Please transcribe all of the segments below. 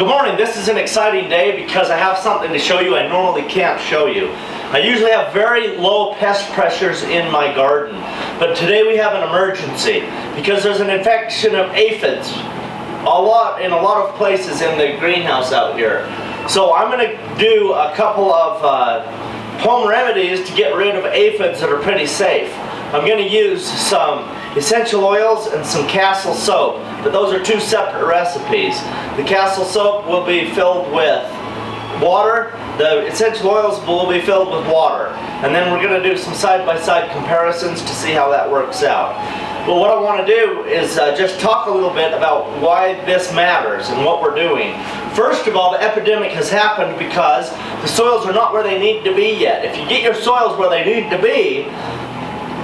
Good morning. This is an exciting day because I have something to show you I normally can't show you. I usually have very low pest pressures in my garden, but today we have an emergency because there's an infection of aphids in a lot of places in the greenhouse out here. So I'm going to do a couple of home remedies to get rid of aphids that are pretty safe. I'm going to use some essential oils and some Castle soap, but those are two separate recipes. The Castle soap will be filled with water, the essential oils will be filled with water, and then we're going to do some side-by-side comparisons to see how that works out. But what I want to do is just talk a little bit about why this matters and what we're doing. First of all, the epidemic has happened because the soils are not where they need to be yet. If you get your soils where they need to be,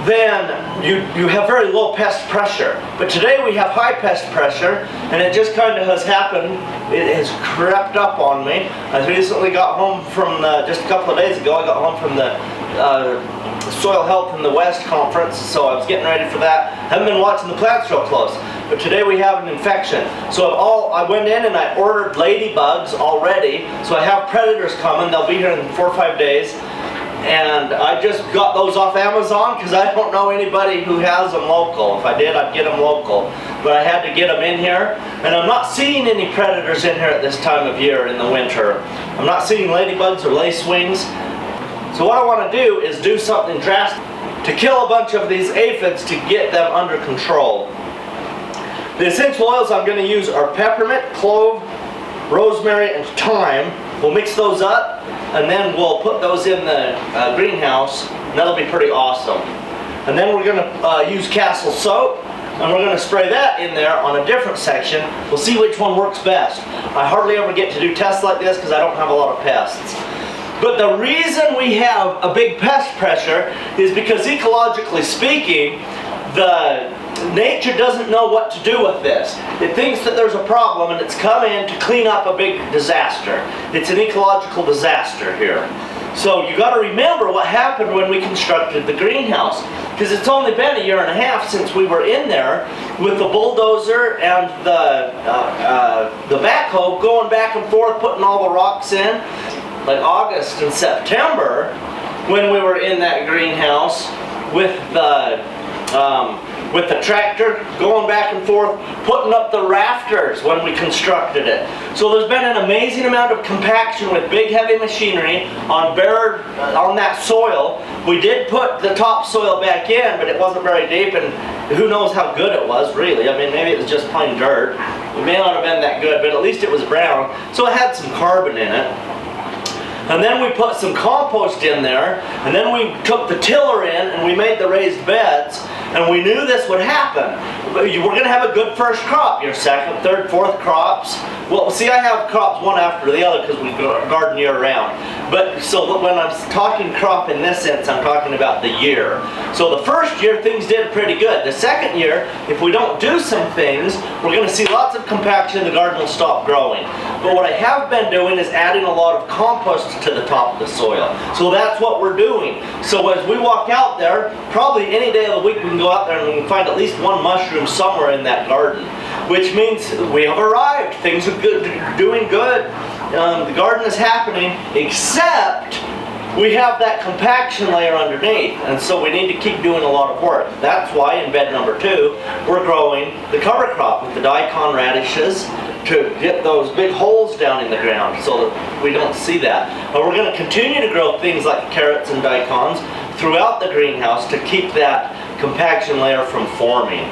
then you have very low pest pressure. But today we have high pest pressure, and it just kind of has happened. It has crept up on me. I recently got home from, just a couple of days ago, I got home from the Soil Health in the West conference, so I was getting ready for that. Haven't been watching the plants real close, but today we have an infection. So I went in and I ordered ladybugs already, so I have predators coming. They'll be here in 4 or 5 days. And I just got those off Amazon because I don't know anybody who has them local. If I did, I'd get them local. But I had to get them in here. And I'm not seeing any predators in here at this time of year in the winter. I'm not seeing ladybugs or lacewings. So what I want to do is do something drastic to kill a bunch of these aphids to get them under control. The essential oils I'm going to use are peppermint, clove, rosemary, and thyme. We'll mix those up, and then we'll put those in the greenhouse, and that'll be pretty awesome. And then we're going to use Castle soap, and we're going to spray that in there on a different section. We'll see which one works best. I hardly ever get to do tests like this because I don't have a lot of pests. But the reason we have a big pest pressure is because ecologically speaking, nature doesn't know what to do with this. It thinks that there's a problem and it's come in to clean up a big disaster. It's an ecological disaster here. So you got to remember what happened when we constructed the greenhouse, because it's only been 1.5 years since we were in there with the bulldozer and the backhoe going back and forth putting all the rocks in. Like August and September, when we were in that greenhouse with the tractor going back and forth, putting up the rafters when we constructed it. So there's been an amazing amount of compaction with big heavy machinery on that soil. We did put the topsoil back in, but it wasn't very deep, and who knows how good it was really. I mean, maybe it was just plain dirt. It may not have been that good, but at least it was brown, so it had some carbon in it. And then we put some compost in there, and then we took the tiller in and we made the raised beds, and we knew this would happen. You were going to have a good first crop, your second, third, fourth crops. Well, see, I have crops one after the other because we garden year round. But so when I'm talking crop in this sense, I'm talking about the year. So the first year things did pretty good. The second year, if we don't do some things, we're going to see lots of compaction and the garden will stop growing. But what I have been doing is adding a lot of compost to the top of the soil. So that's what we're doing. So as we walk out there, probably any day of the week we can go out there and we can find at least one mushroom somewhere in that garden. Which means we have arrived. Things are good, doing good. The garden is happening, except we have that compaction layer underneath, and so we need to keep doing a lot of work. That's why in bed number 2, we're growing the cover crop with the daikon radishes to get those big holes down in the ground so that we don't see that. But we're going to continue to grow things like carrots and daikons throughout the greenhouse to keep that compaction layer from forming.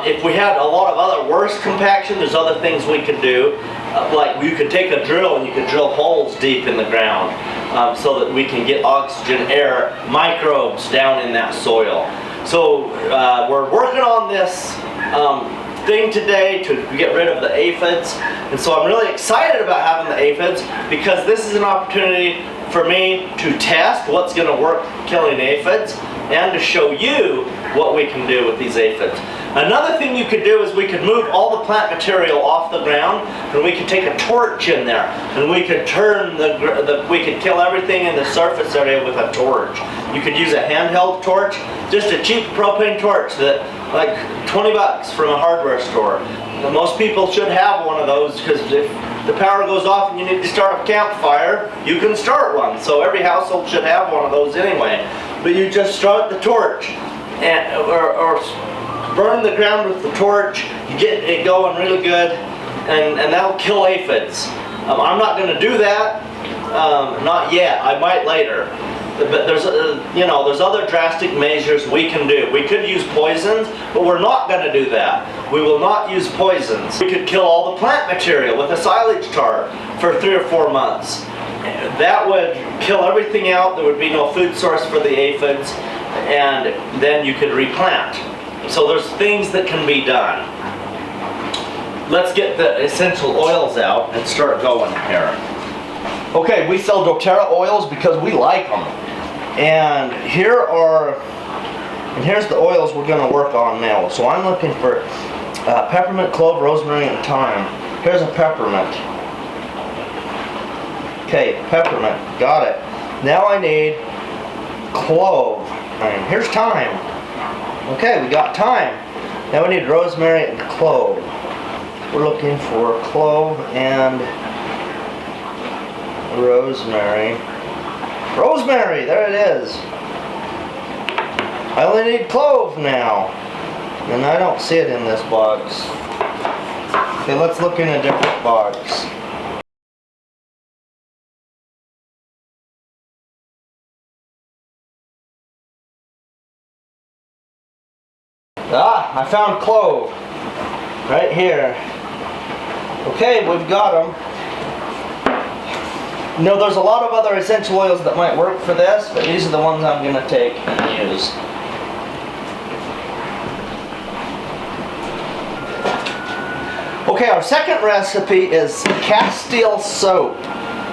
If we had a lot of other worse compaction, there's other things we could do. Like you could take a drill and you could drill holes deep in the ground so that we can get oxygen, air, microbes down in that soil. So we're working on this thing today to get rid of the aphids. And so I'm really excited about having the aphids because this is an opportunity for me to test what's going to work killing aphids and to show you what we can do with these aphids. Another thing you could do is we could move all the plant material off the ground, and we could take a torch in there, and we could turn we could kill everything in the surface area with a torch. You could use a handheld torch, just a cheap propane torch that like 20 bucks from a hardware store. Most people should have one of those, because if the power goes off and you need to start a campfire, you can start one. So every household should have one of those anyway. But you just start the torch, or burn the ground with the torch. You get it going really good, and that'll kill aphids. I'm not going to do that, not yet. I might later. But there's there's other drastic measures we can do. We could use poisons, but we're not going to do that. We will not use poisons. We could kill all the plant material with a silage tarp for 3 or 4 months. That would kill everything out. There would be no food source for the aphids, and then you could replant. So there's things that can be done. Let's get the essential oils out and start going here. Okay, we sell doTERRA oils because we like them. And here's the oils we're going to work on now. So I'm looking for peppermint, clove, rosemary, and thyme. Here's a peppermint. Okay, peppermint, got it. Now I need clove. And here's thyme. Okay, we got thyme. Now we need rosemary and clove. We're looking for clove and rosemary. Rosemary, there it is. I only need clove now. And I don't see it in this box. Okay, let's look in a different box. Ah, I found clove. Right here. Okay, we've got them. You know, there's a lot of other essential oils that might work for this, but these are the ones I'm going to take and use. Okay, our second recipe is Castile soap.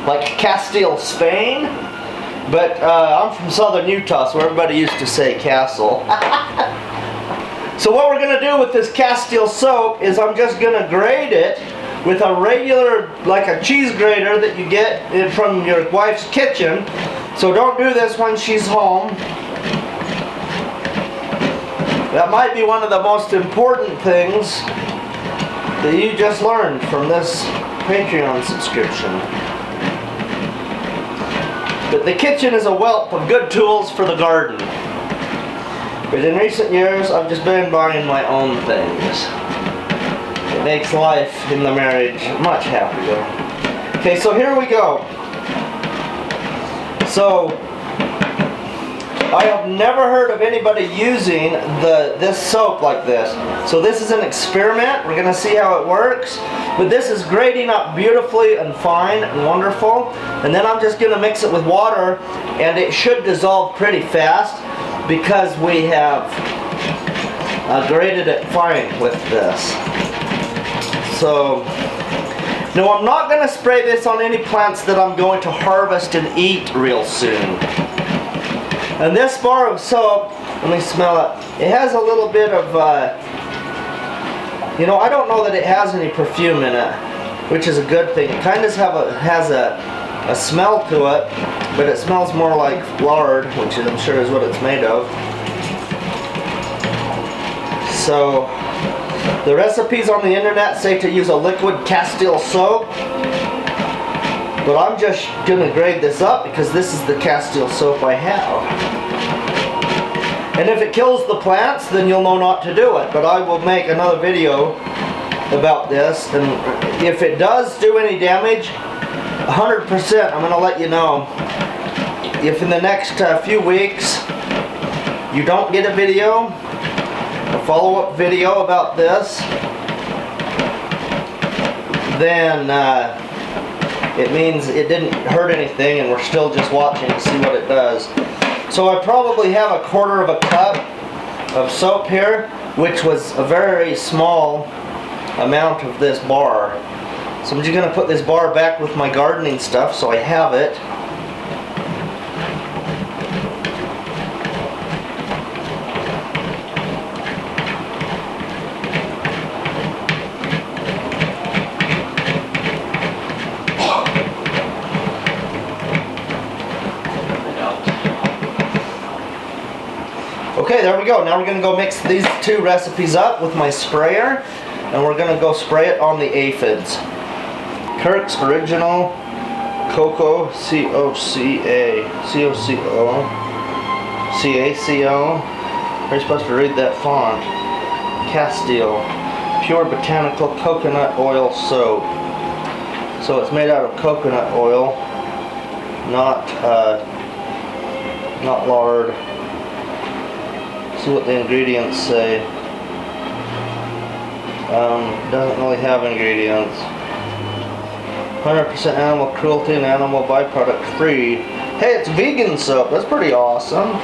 Like Castile, Spain. But I'm from southern Utah, so everybody used to say Castle. So what we're going to do with this Castile soap is I'm just going to grate it with a regular, like a cheese grater that you get from your wife's kitchen. So don't do this when she's home. That might be one of the most important things that you just learned from this Patreon subscription. But the kitchen is a wealth of good tools for the garden. But in recent years, I've just been buying my own things. It makes life in the marriage much happier. Okay, so here we go. So, I have never heard of anybody using this soap like this. So this is an experiment. We're going to see how it works. But this is grating up beautifully and fine and wonderful. And then I'm just going to mix it with water, and it should dissolve pretty fast because we have grated it fine with this. So, no, I'm not going to spray this on any plants that I'm going to harvest and eat real soon. And this bar of soap, let me smell it. It has a little bit of, you know, I don't know that it has any perfume in it, which is a good thing. It kind of has a smell to it, but it smells more like lard, which I'm sure is what it's made of. So, the recipes on the internet say to use a liquid Castile soap. But I'm just going to grade this up because this is the Castile soap I have. And if it kills the plants, then you'll know not to do it. But I will make another video about this. And if it does do any damage, 100% I'm going to let you know. If in the next few weeks you don't get a video, a follow-up video about this, then it means it didn't hurt anything and we're still just watching to see what it does. So I probably have a quarter of a cup of soap here, which was a very small amount of this bar. So I'm just going to put this bar back with my gardening stuff so I have it. Okay, there we go. Now we're going to go mix these two recipes up with my sprayer. and we're gonna go spray it on the aphids. Kirk's Original Cocoa C-O-C-A-C-O. You're supposed to read that font. Castile Pure Botanical Coconut Oil Soap. So it's made out of coconut oil, not lard. See what the ingredients say. Doesn't really have ingredients. 100% animal cruelty and animal byproduct free. Hey, it's vegan soap. That's pretty awesome.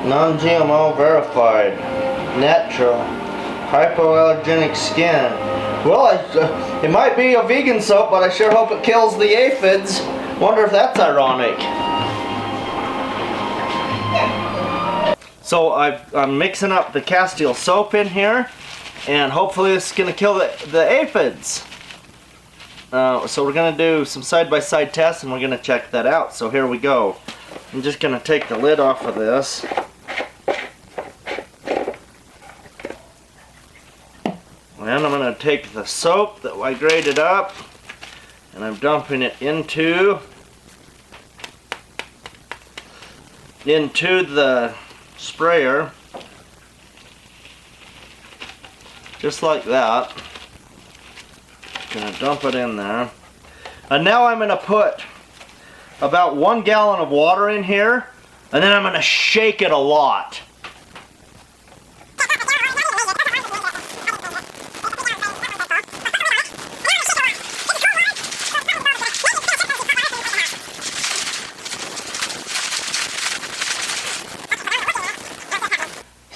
Non-GMO verified. Natural. Hypoallergenic skin. Well, it might be a vegan soap, but I sure hope it kills the aphids. Wonder if that's ironic. So I'm mixing up the Castile soap in here, and hopefully this is going to kill the aphids. So we're going to do some side-by-side tests, and we're going to check that out. So here we go. I'm just going to take the lid off of this. And I'm going to take the soap that I grated up, and I'm dumping it into the sprayer, just like that. Gonna dump it in there, and now I'm gonna put about 1 gallon of water in here, and then I'm gonna shake it a lot.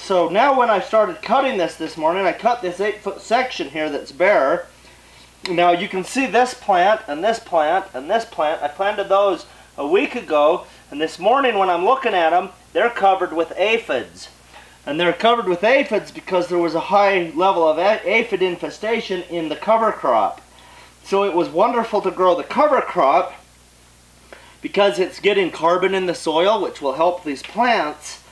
So now when I started cutting this morning, I cut this 8-foot section here that's bare. Now you can see this plant and this plant and this plant. I planted those a week ago, and this morning when I'm looking at them, they're covered with aphids. And they're covered with aphids because there was a high level of aphid infestation in the cover crop. So it was wonderful to grow the cover crop because it's getting carbon in the soil, which will help these plants.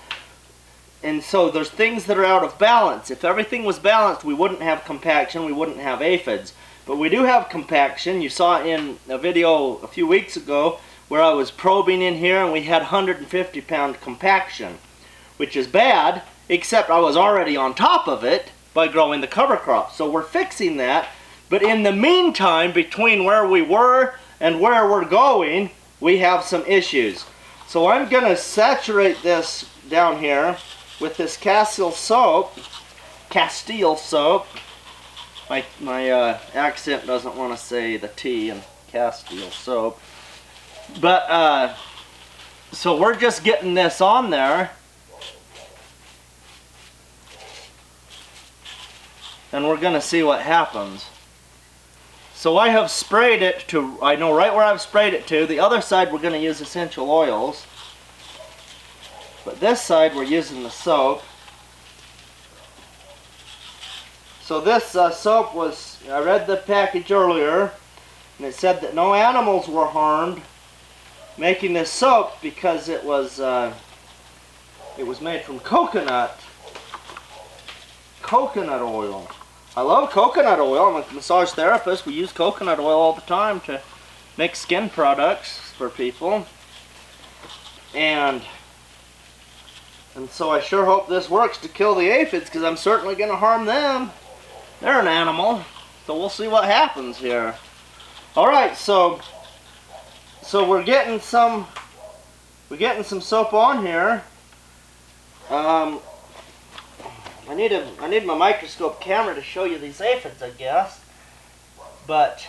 And so there's things that are out of balance. If everything was balanced, we wouldn't have compaction, we wouldn't have aphids. But we do have compaction. You saw in a video a few weeks ago where I was probing in here, and we had 150-pound compaction, which is bad, except I was already on top of it by growing the cover crop. So we're fixing that. But in the meantime, between where we were and where we're going, we have some issues. So I'm going to saturate this down here with this Castile soap. My accent doesn't want to say the T in Castile soap. But, so we're just getting this on there. And we're going to see what happens. So I have sprayed it to, I know right where I've sprayed it to. The other side we're going to use essential oils. But this side we're using the soap. So this soap was, I read the package earlier, and it said that no animals were harmed making this soap because it was made from coconut oil. I love coconut oil. I'm a massage therapist. We use coconut oil all the time to make skin products for people. And so I sure hope this works to kill the aphids, because I'm certainly going to harm them. They're an animal. So we'll see what happens here. Alright, so we're getting some soap on here. I need my microscope camera to show you these aphids, I guess. But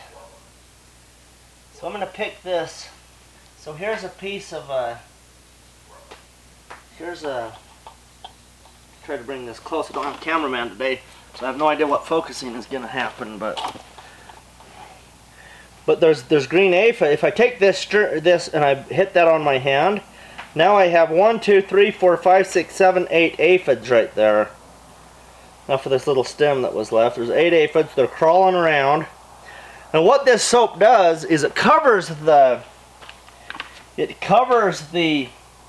so I'm going to pick this. So here's a piece of try to bring this close. I don't have a cameraman today, so I have no idea what focusing is going to happen. But there's green aphid. If I take this and I hit that on my hand, now I have 1, 2, 3, 4, 5, 6, 7, 8 aphids right there. Now for this little stem that was left, there's 8 aphids. They're crawling around. And what this soap does is it covers the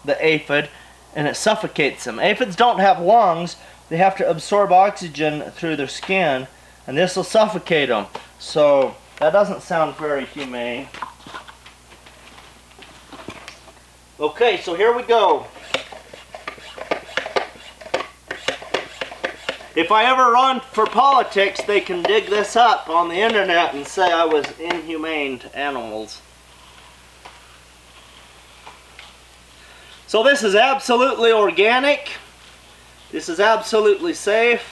aphid, and it suffocates them. Aphids don't have lungs. They have to absorb oxygen through their skin, and this will suffocate them. So that doesn't sound very humane. Okay, so here we go. If I ever run for politics, they can dig this up on the internet and say I was inhumane to animals. So this is absolutely organic. This is absolutely safe.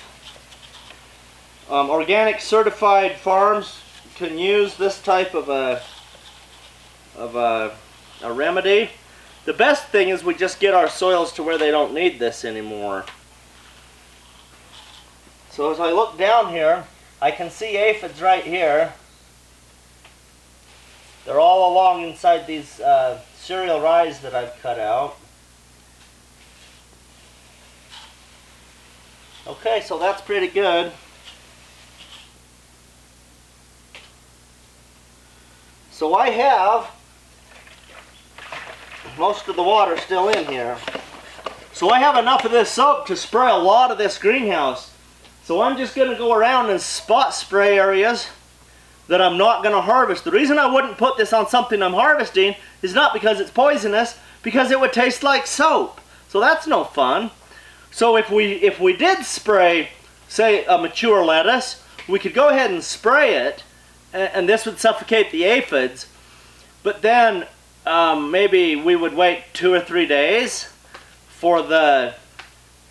Organic certified farms can use this type of a remedy. The best thing is we just get our soils to where they don't need this anymore. So as I look down here, I can see aphids right here. They're all along inside these cereal rye that I've cut out. Okay, so that's pretty good. So I have most of the water still in here. So I have enough of this soap to spray a lot of this greenhouse. So I'm just going to go around and spot spray areas that I'm not going to harvest. The reason I wouldn't put this on something I'm harvesting is not because it's poisonous, because it would taste like soap. So that's no fun. So if we did spray, say, a mature lettuce, we could go ahead and spray it, and this would suffocate the aphids. But then maybe we would wait 2 or 3 days for the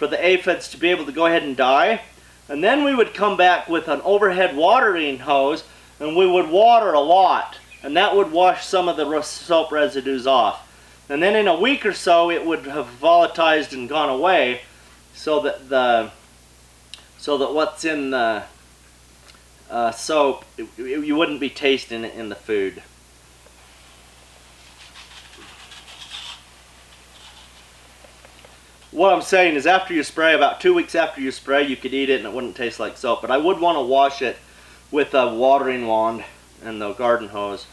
aphids to be able to go ahead and die. And then we would come back with an overhead watering hose, and we would water a lot, and that would wash some of the soap residues off. And then in a week or so it would have volatilized and gone away, so that what's in the soap, you wouldn't be tasting it in the food. What I'm saying is, after you spray, about 2 weeks after you spray, you could eat it and it wouldn't taste like soap. But I would want to wash it with a watering wand and the garden hose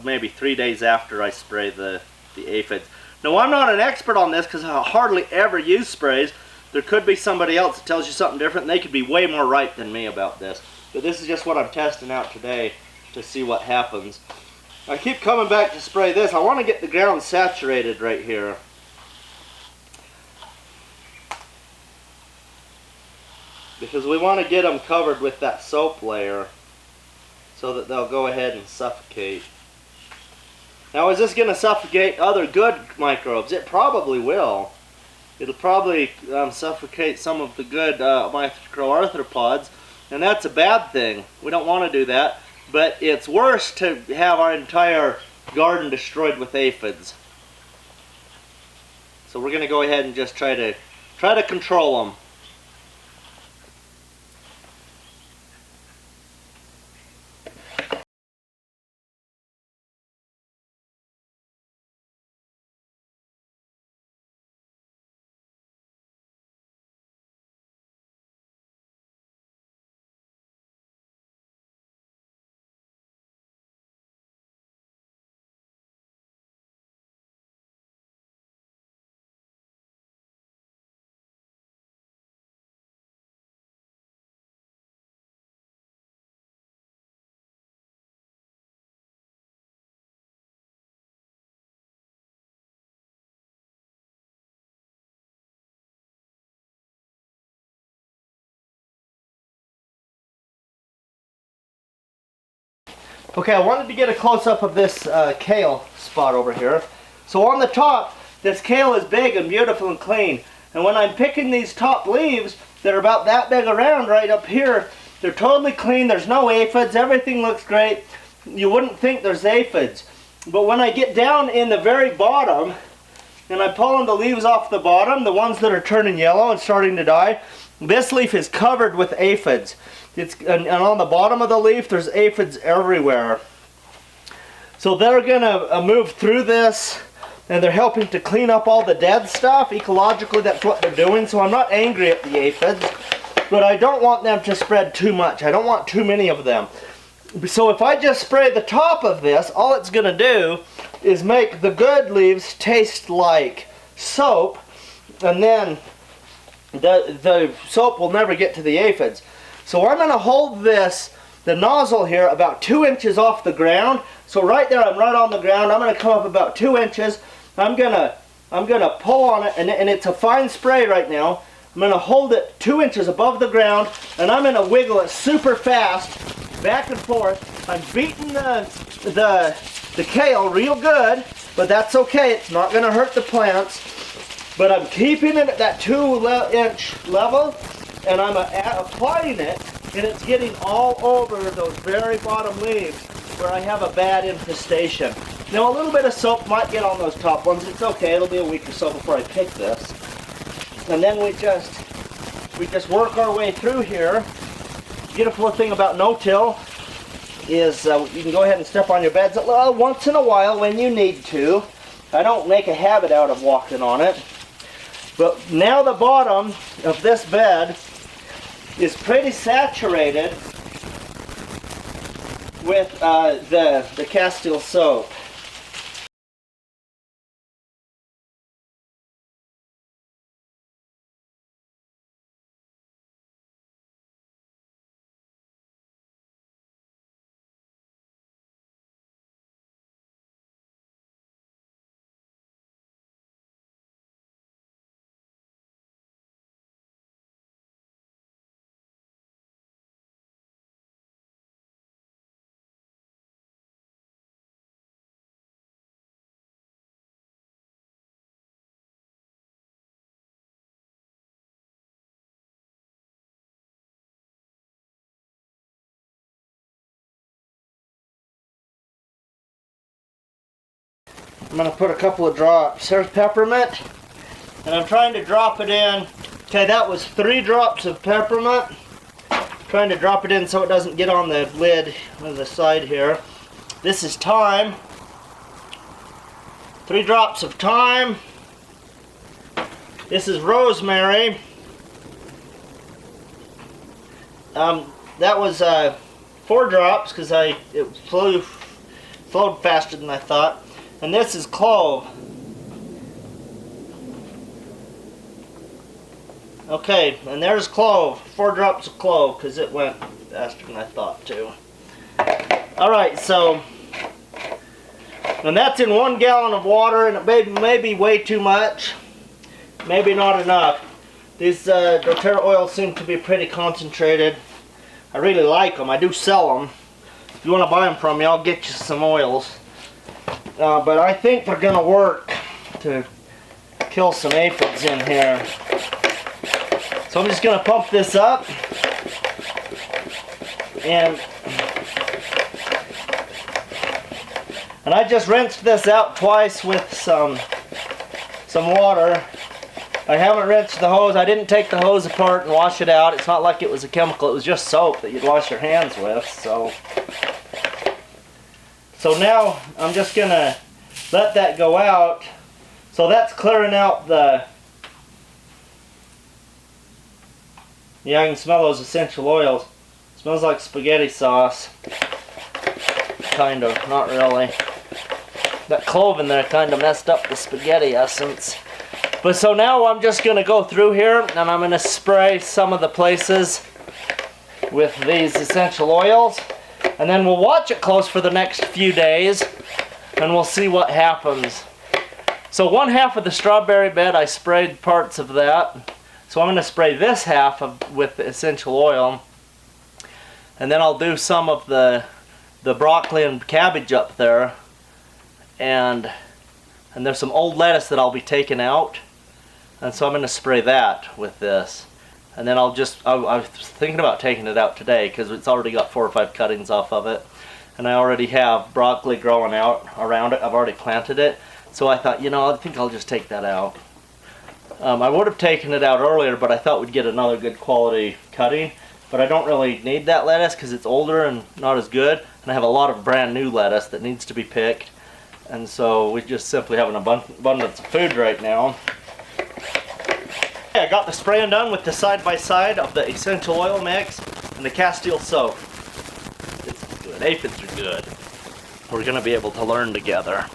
maybe 3 days after I spray the aphids. Now, I'm not an expert on this because I hardly ever use sprays. There could be somebody else that tells you something different, and they could be way more right than me about this. But this is just what I'm testing out today to see what happens. I keep coming back to spray this. I want to get the ground saturated right here. Because we want to get them covered with that soap layer so that they'll go ahead and suffocate. Now, is this going to suffocate other good microbes? It probably will. It'll probably suffocate some of the good microarthropods, and that's a bad thing. We don't want to do that, but it's worse to have our entire garden destroyed with aphids. So we're going to go ahead and just try to control them. Okay, I wanted to get a close-up of this kale spot over here. So on the top, this kale is big and beautiful and clean. And when I'm picking these top leaves that are about that big around right up here, they're totally clean, there's no aphids, everything looks great. You wouldn't think there's aphids. But when I get down in the very bottom, and I'm pulling the leaves off the bottom, the ones that are turning yellow and starting to die, this leaf is covered with aphids. And on the bottom of the leaf, there's aphids everywhere. So they're going to move through this, and they're helping to clean up all the dead stuff. Ecologically, that's what they're doing. So I'm not angry at the aphids, but I don't want them to spread too much. I don't want too many of them. So if I just spray the top of this, all it's going to do is make the good leaves taste like soap, and then the soap will never get to the aphids. So I'm going to hold the nozzle here about 2 inches off the ground. So right there, I'm right on the ground. I'm going to come up about 2 inches. I'm gonna pull on it, and it's a fine spray right now. I'm gonna hold it 2 inches above the ground, and I'm gonna wiggle it super fast, back and forth. I'm beating the kale real good, but that's okay. It's not gonna hurt the plants. But I'm keeping it at that 2-inch level, and I'm applying it, and it's getting all over those very bottom leaves where I have a bad infestation. Now a little bit of soap might get on those top ones. It's okay. It'll be a week or so before I pick this. And then we just work our way through here. Beautiful thing about no-till is you can go ahead and step on your beds once in a while when you need to. I don't make a habit out of walking on it. But now the bottom of this bed is pretty saturated with the Castile soap. I'm going to put a couple of drops. There's peppermint, and I'm trying to drop it in. Okay, that was 3 drops of peppermint. Trying to drop it in so it doesn't get on the lid on the side here. This is thyme. 3 drops of thyme. This is rosemary. That was 4 drops because it flowed faster than I thought. And this is clove. Okay, and there's clove. 4 drops of clove because it went faster than I thought to. Alright, so, and that's in 1 gallon of water, and it may be way too much. Maybe not enough. These doTERRA oils seem to be pretty concentrated. I really like them. I do sell them. If you want to buy them from me, I'll get you some oils. But I think they're going to work to kill some aphids in here. So I'm just going to pump this up. And I just rinsed this out twice with some water. I haven't rinsed the hose. I didn't take the hose apart and wash it out. It's not like it was a chemical. It was just soap that you'd wash your hands with. So now I'm just going to let that go out. So that's clearing out yeah, I can smell those essential oils. It smells like spaghetti sauce. Kind of, not really. That clove in there kind of messed up the spaghetti essence. But so now I'm just going to go through here and I'm going to spray some of the places with these essential oils. And then we'll watch it close for the next few days and we'll see what happens. So 1/2 of the strawberry bed, I sprayed parts of that. So I'm going to spray this half with the essential oil. And then I'll do some of the broccoli and cabbage up there. And there's some old lettuce that I'll be taking out. And so I'm going to spray that with this. And then I was thinking about taking it out today because it's already got 4 or 5 cuttings off of it. And I already have broccoli growing out around it. I've already planted it. So I thought, you know, I think I'll just take that out. I would have taken it out earlier, but I thought we'd get another good quality cutting. But I don't really need that lettuce because it's older and not as good. And I have a lot of brand new lettuce that needs to be picked. And so we just simply have an abundance of food right now. I got the spraying done with the side-by-side of the essential oil mix and the Castile soap. This is good. Aphids are good. We're going to be able to learn together.